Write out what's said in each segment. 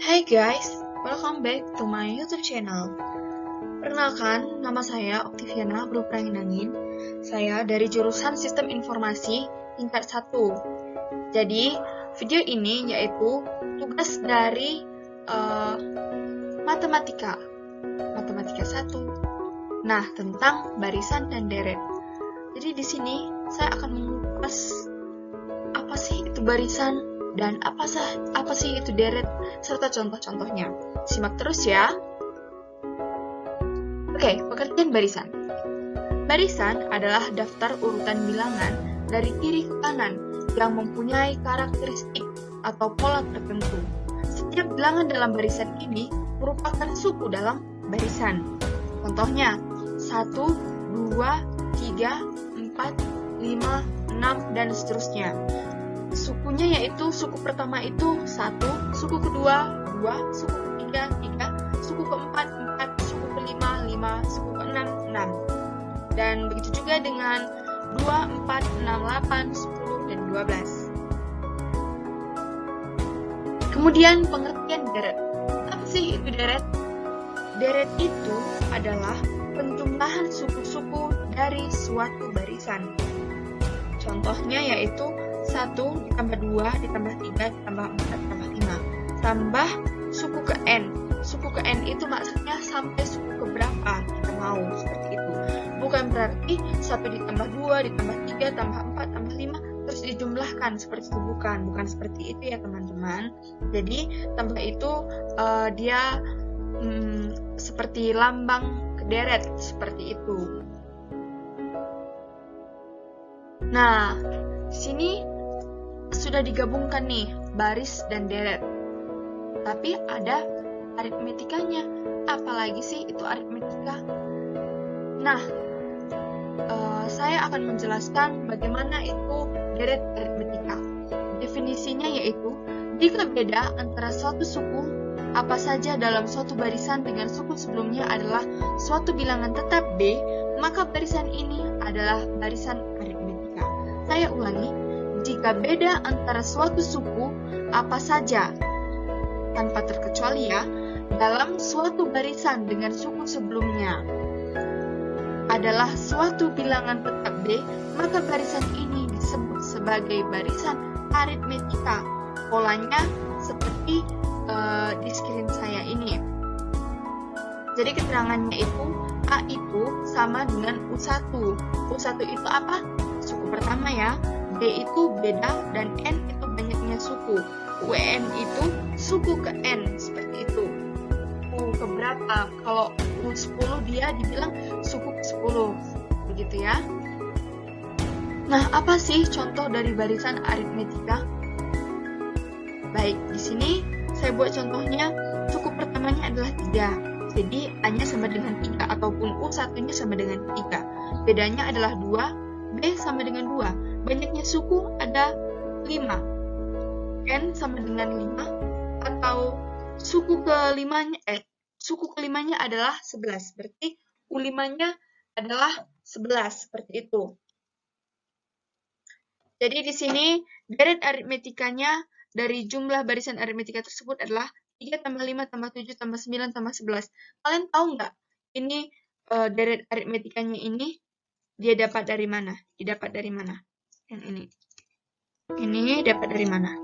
Hai guys, welcome back to my YouTube channel. Perkenalkan, nama saya Oktiviana Bluprangin. Saya dari jurusan Sistem Informasi tingkat 1. Jadi, video ini yaitu tugas dari Matematika 1. Nah, tentang barisan dan deret. Jadi di sini saya akan mengupas apa sih itu barisan dan apa sih itu deret serta contoh-contohnya. Simak terus ya. Oke, pengertian barisan. Barisan adalah daftar urutan bilangan dari kiri ke kanan yang mempunyai karakteristik atau pola tertentu. Setiap bilangan dalam barisan ini merupakan suku dalam barisan. Contohnya 1, 2, 3, 4, 5, 6, dan seterusnya. Sukunya yaitu suku pertama itu 1, suku kedua 2, suku ketiga 3, suku keempat 4, suku kelima 5, suku keenam 6. Dan begitu juga dengan 2, 4, 6, 8, 10, dan 12. Kemudian pengertian deret. Apa sih itu deret? Deret itu adalah penjumlahan suku-suku dari suatu barisan. Contohnya yaitu 1 ditambah 2 ditambah 3 ditambah 4 ditambah 5 tambah suku ke N. Suku ke N itu maksudnya sampai suku ke berapa kita mau, seperti itu. Bukan berarti 1 ditambah 2 ditambah 3 tambah 4 tambah 5 terus dijumlahkan, seperti itu. Bukan seperti itu ya teman-teman. Jadi tambah itu dia seperti lambang kederet, seperti itu. Nah, di sini sudah digabungkan nih baris dan deret. Tapi ada aritmetikanya. Apalagi sih itu aritmetika? Nah, saya akan menjelaskan bagaimana itu deret aritmetika. Definisinya yaitu jika beda antara suatu suku apa saja dalam suatu barisan dengan suku sebelumnya adalah suatu bilangan tetap B, maka barisan ini adalah barisan aritmetika. Saya ulangi, jika beda antara suatu suku apa saja tanpa terkecuali ya dalam suatu barisan dengan suku sebelumnya adalah suatu bilangan tetap B, maka barisan ini disebut sebagai barisan aritmetika. Polanya seperti di screen saya ini. Jadi keterangannya itu A itu sama dengan U1. U1 itu apa? Suku pertama ya. B itu beda dan N itu banyaknya suku. UN itu suku ke N, seperti itu. U ke berapa? Kalau U10 dia dibilang suku ke 10. Begitu ya. Nah, apa sih contoh dari barisan aritmetika? Baik, di sini saya buat contohnya, suku pertamanya adalah 3. Jadi A-nya sama dengan 3 ataupun U1-nya sama dengan 3. Bedanya adalah 2, B sama dengan 2. Banyaknya suku ada 5. N sama dengan 5 atau suku kelimanya adalah 11. Berarti U5-nya adalah 11, seperti itu. Jadi di sini deret aritmetikanya dari jumlah barisan aritmetika tersebut adalah 3 tambah 5 tambah 7 tambah 9 tambah 11. Kalian tahu nggak ini deret aritmetikanya ini dia dapat dari mana? Didapat dari mana? Yang ini. Ini dapat dari mana?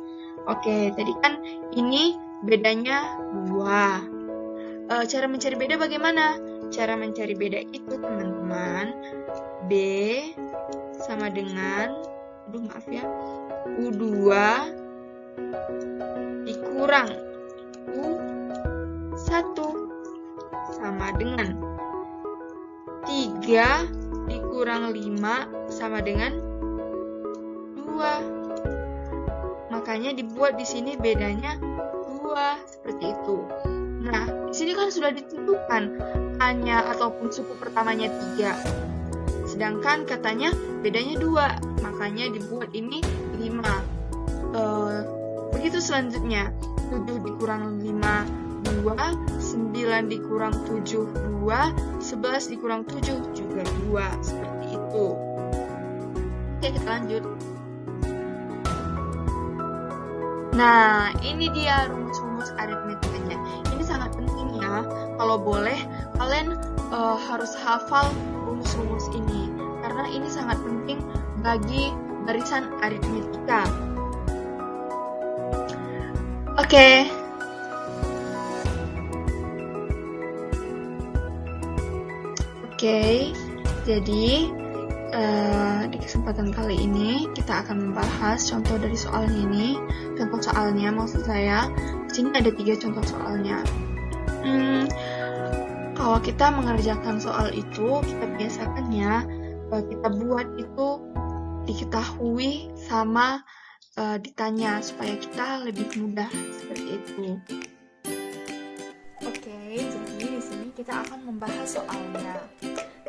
Oke, tadi kan ini bedanya 2. Cara mencari beda bagaimana? Cara mencari beda itu teman-teman, B sama dengan U2 dikurang U1 sama dengan 3 dikurang 5 sama dengan 2. Makanya dibuat di sini bedanya 2, seperti itu. Nah, di sini kan sudah ditentukan A-nya ataupun suku pertamanya 3. Sedangkan katanya bedanya 2, makanya dibuat ini 5. Begitu selanjutnya, 7 dikurang 5, 2, 9 dikurang 7, 2, 11 dikurang 7, juga 2, seperti itu. Oke, kita lanjut. Nah, ini dia rumus-rumus aritmetikanya. Ini sangat penting ya. Kalau boleh, kalian harus hafal rumus-rumus ini. Karena ini sangat penting bagi barisan aritmetika. Oke. Jadi di kesempatan kali ini kita akan membahas contoh dari soalnya ini. Contoh soalnya maksud saya, di sini ada 3 contoh soalnya. Kalau kita mengerjakan soal itu, kita biasakan ya, kita buat itu diketahui sama ditanya supaya kita lebih mudah seperti itu. Oke, jadi di sini kita akan membahas soalnya.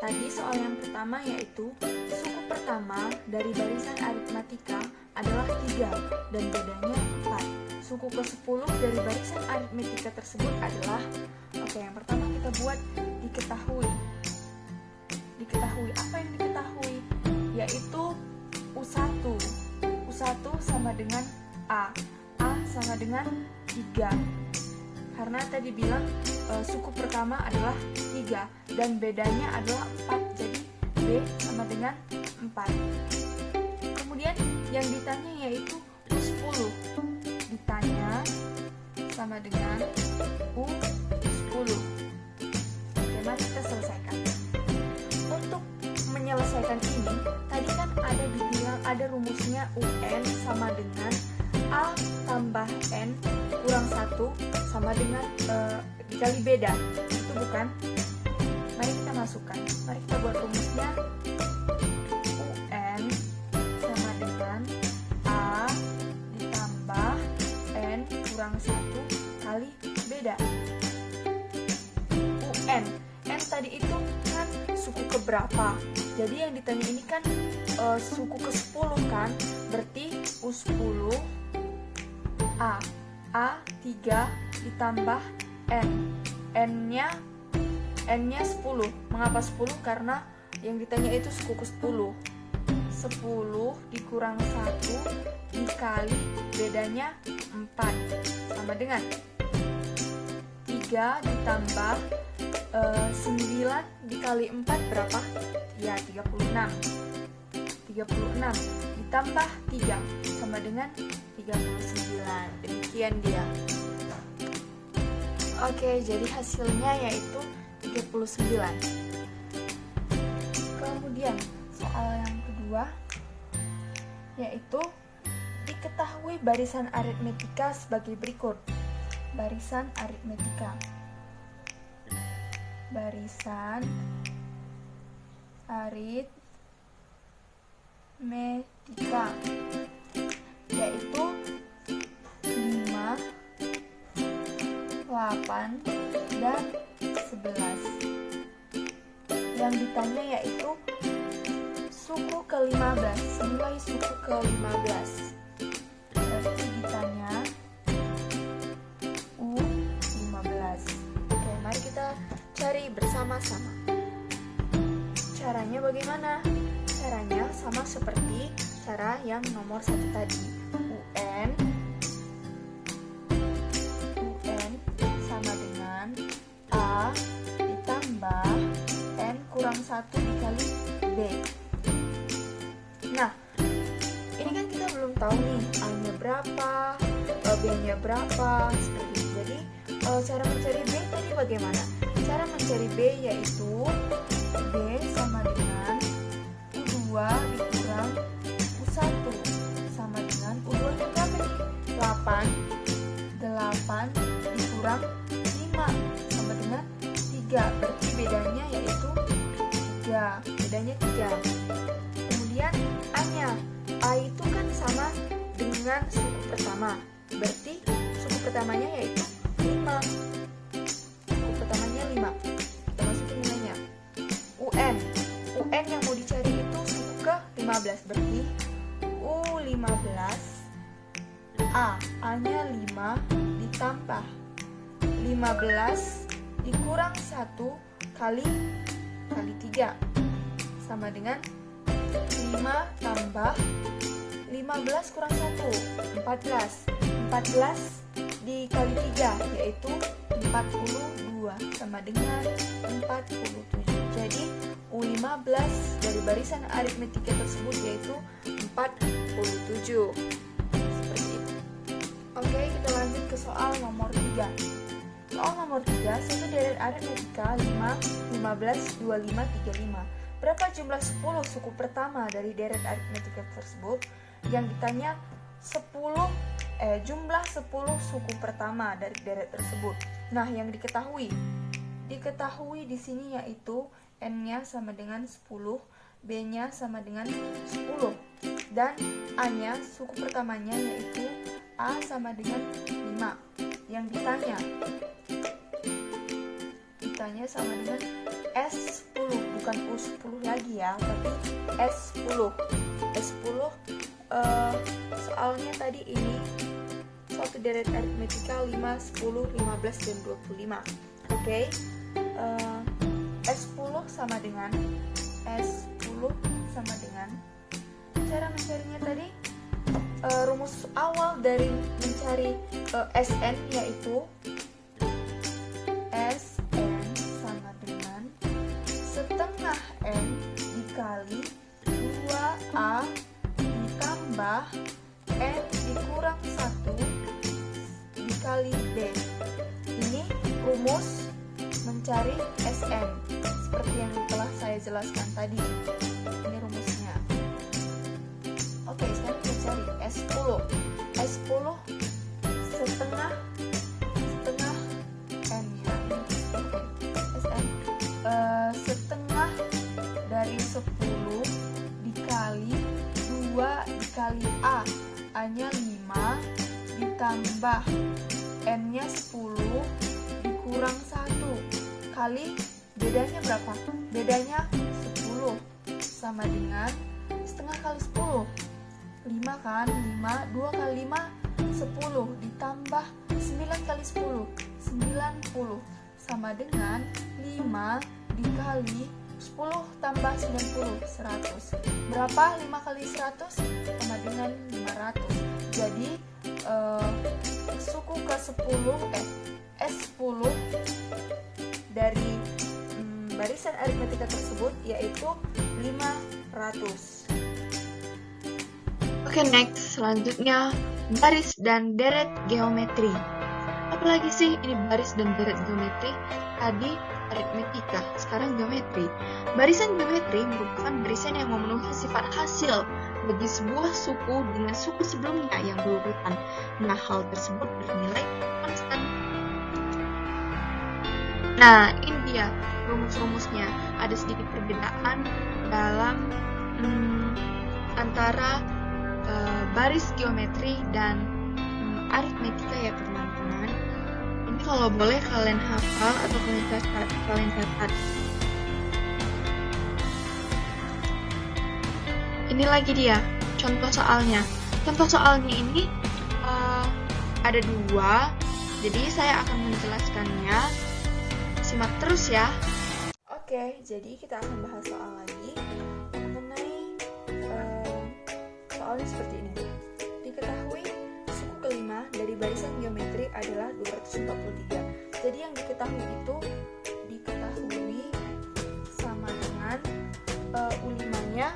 Tadi soal yang pertama yaitu suku pertama dari barisan aritmetika adalah 3 dan bedanya 4. Suku ke-10 dari barisan aritmetika tersebut adalah, yang pertama kita buat diketahui. Diketahui, apa yang diketahui? Yaitu U1. U1 sama dengan A. A sama dengan 3. Karena tadi bilang suku pertama adalah 3 dan bedanya adalah 4, jadi B sama dengan 4. Kemudian yang ditanya yaitu U10. Ditanya sama dengan U10. Oke, mari kita selesaikan. Untuk menyelesaikan ini, tadi kan ada rumusnya UN sama dengan A tambah N kurang 1 sama dengan dikali beda, itu bukan? Mari kita masukkan, mari kita buat rumusnya. UN sama dengan A ditambah N kurang 1 kali beda. UN, N tadi itu kan suku keberapa? Jadi yang ditanya ini kan suku ke-10 kan, berarti U10 A 3 ditambah N. N-nya 10. Mengapa 10? Karena yang ditanya itu suku ke-10. 10 dikurang 1 dikali bedanya 4 sama dengan 3 ditambah 9 dikali 4 berapa? Ya, 36. 36 ditambah 3 sama dengan 39. Demikian dia. Oke, jadi hasilnya yaitu 39. Kemudian soal yang kedua yaitu diketahui barisan aritmetika sebagai berikut. Barisan aritmetika. Barisan aritmetika yaitu 5, 8, dan 11. Yang ditanya yaitu suku ke-15, nilai suku ke-15. Berarti ditanya U15. Oke, mari kita cari bersama-sama. Caranya bagaimana? Caranya sama seperti cara yang nomor 1 tadi. UN sama dengan A ditambah N kurang 1 dikali B. Nah, ini kan kita belum tahu nih A-nya berapa, B-nya berapa, seperti itu. Jadi cara mencari B tadi bagaimana? Cara mencari B yaitu B sama dengan U2 dikurang U1 sama dengan U2-nya berapa nih? 8 dikurang 5 sama dengan 3. Berarti bedanya yaitu 3. Bedanya 3. Kemudian A-nya. A itu kan sama dengan suku pertama. Berarti suku pertamanya yaitu 5. Suku pertamanya 5. Kita masukin nilainya. UN yang mau dicari itu suku ke-15. Berarti U15 A-nya 5 ditambah 15 dikurang 1 kali 3 sama dengan 5 tambah 15 kurang 1 14. 14 dikali 3 yaitu 42 sama dengan 47. Jadi U15 dari barisan aritmetika tersebut yaitu 47. Seperti itu. Oke, kita lanjut ke soal nomor 3. Soal nomor 3, satu deret aritmetika 5, 15, 25, 35. Berapa jumlah 10 suku pertama dari deret aritmetika tersebut? Yang ditanya jumlah 10 suku pertama dari deret tersebut. Nah, yang diketahui di sini yaitu n-nya sama dengan 10, b-nya sama dengan 10, dan a-nya suku pertamanya yaitu a sama dengan 5. Yang ditanya sama dengan S10, bukan U10 lagi ya, tapi S10. Soalnya tadi ini suatu deret aritmetika 5, 10, 15, dan 25. Oke. S10 sama dengan cara mencarinya tadi, rumus awal dari mencari Sn yaitu Sn sama dengan setengah N dikali 2A ditambah N dikurang 1 dikali D. Ini rumus mencari Sn seperti yang telah saya jelaskan tadi. Ini rumusnya. Oke, sekarang kita cari S10 setengah N ya. Sn setengah dari 10 dikali 2 dikali A. A-nya 5 ditambah N-nya 10 dikurang 1 kali bedanya berapa? Bedanya 10 sama dengan setengah kali 10. 5 kan? 2 kali 5 10 ditambah 9 kali 10 90 sama dengan 5 dikali 10 tambah 90 100. Berapa 5 kali 100? Sama dengan 500. Jadi suku ke 10 S10 dari barisan aritmetika tersebut yaitu 500. Oke, next. Selanjutnya, baris dan deret geometri. Apalagi sih ini baris dan deret geometri? Tadi aritmetika, sekarang geometri. Barisan geometri merupakan barisan yang memenuhi sifat hasil bagi sebuah suku dengan suku sebelumnya yang berurutan. Nah, hal tersebut bernilai konstan. Nah, ini dia rumus-rumusnya. Ada sedikit perbedaan dalam antara baris geometri dan aritmetika ya teman-teman. Ini kalau boleh kalian hafal atau kalian catat. Ini lagi dia contoh soalnya. Contoh soalnya ini ada 2. Jadi saya akan menjelaskannya. Simak terus ya. Oke, jadi kita akan bahas soal lagi mengenai soalnya seperti ini. Diketahui suku kelima dari barisan geometri adalah 243. Jadi yang diketahui itu sama dengan U5-nya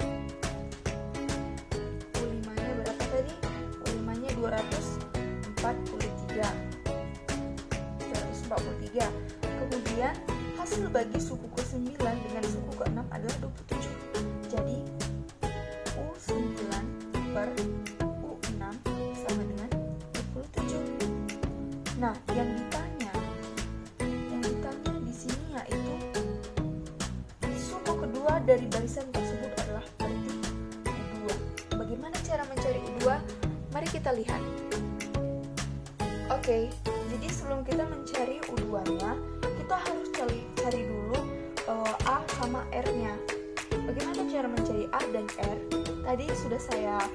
berapa tadi? U5-nya 243. Kemudian hasil bagi suku ke-9 dengan suku ke-6 adalah 27. Jadi U9 per U6 sama dengan 27. Nah, yang ditanya di sini yaitu suku kedua dari barisan tersebut adalah berarti U2. Bagaimana cara mencari U2? Mari kita lihat. Oke, jadi sebelum kita mencari U2-nya, kita harus cari dulu A sama R-nya. Bagaimana cara mencari A dan R? Tadi sudah saya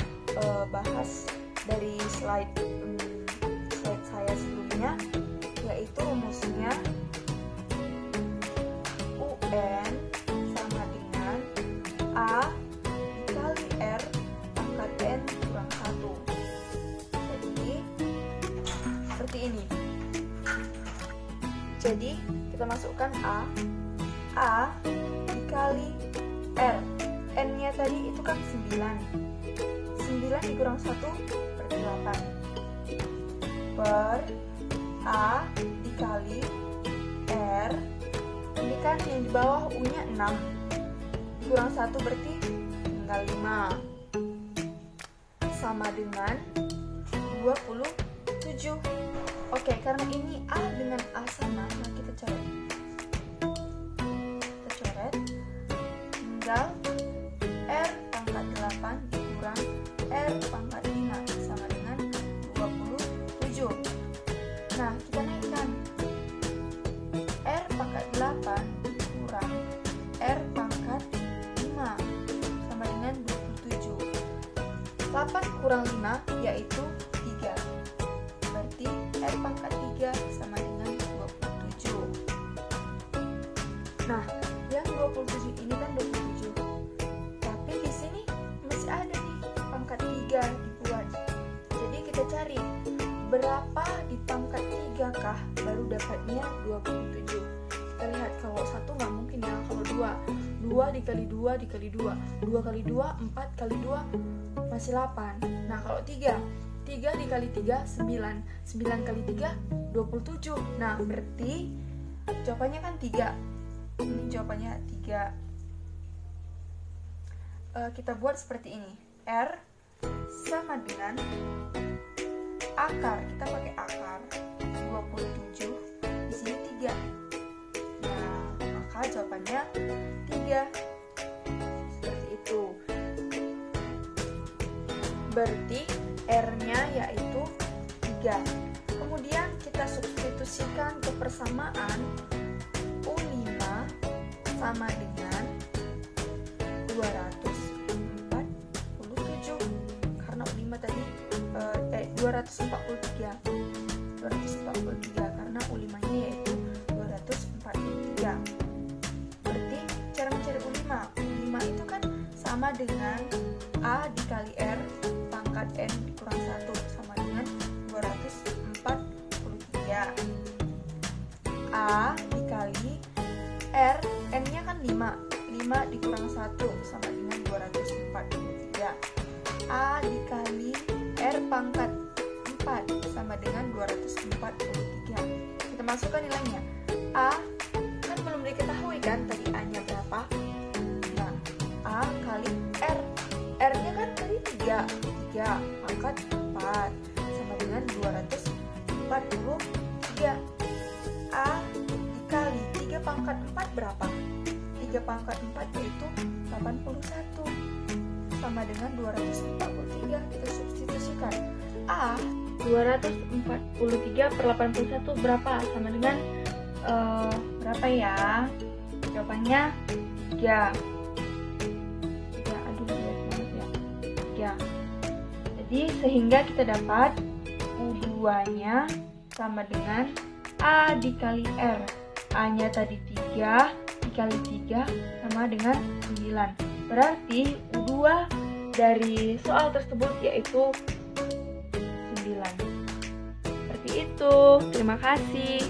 bahas dari slide saya sebelumnya, yaitu rumusnya UN sama dengan A dikali R pangkat N kurang 1. Jadi Jadi kita masukkan A dikali R. N-nya tadi itu kan 9. 9 dikurang 1 berarti 8. Per A dikali R. Ini kan yang di bawah U-nya 6. Kurang 1 berarti tinggal 5. Sama dengan 27. Oke, karena ini A dengan A sama, nah kita coret. Kita coret. Tinggal R pangkat 8 dikurang R pangkat 5 sama dengan 27. Nah, kita naikkan. R pangkat 8 dikurang R pangkat 5 sama dengan 27. 8 kurang 5 yaitu 3. Berarti R pangkat 3 sama dengan 27. Nah, yang 27 ini kan 27. Tapi di sini masih ada nih pangkat 3 dibuat. Jadi kita cari berapa di pangkat 3 kah baru dapatnya 27. Kita lihat kalau 1 nggak mungkin ya, kalau 2 dikali 2 dikali 2 2 kali 2 4 kali 2 masih 8. Nah kalau 3 dikali 3 9 9 kali 3 27. Nah berarti jawabannya kan 3. Ini jawabannya 3. Kita buat seperti ini. R sama dengan akar, kita pakai akar 27, di sini 3. Nah, maka jawabannya 3. Seperti itu. Berarti R-nya yaitu 3. Kemudian kita substitusikan ke persamaan U5 sama dengan 247. Karena U5 tadi 243 karena U5-nya yaitu 243. Berarti cara mencari U5 itu kan sama dengan A dikali R pangkat N dikurang 1 sama dengan 243. A dikali R, N-nya kan 5 dikurang 1 sama dengan 243. A dikali R pangkat 4 sama dengan 243. Kita masukkan nilainya. A kan belum diketahui kan tadi A-nya berapa. Nah, A kali R. R-nya kan tadi 3 pangkat 4 sama dengan 243. A dikali 3 pangkat 4 berapa? 3 pangkat 4 yaitu 81 sama dengan 243. Kita substitusikan. A 243 per 81 berapa? Sama dengan berapa ya? Jawabannya 3. Aduh, banget ya. 3. Jadi sehingga kita dapat U2-nya sama dengan A dikali R. A-nya tadi 3 dikali 3 sama dengan 9. Berarti U2 dari soal tersebut yaitu 9. Seperti itu. Terima kasih.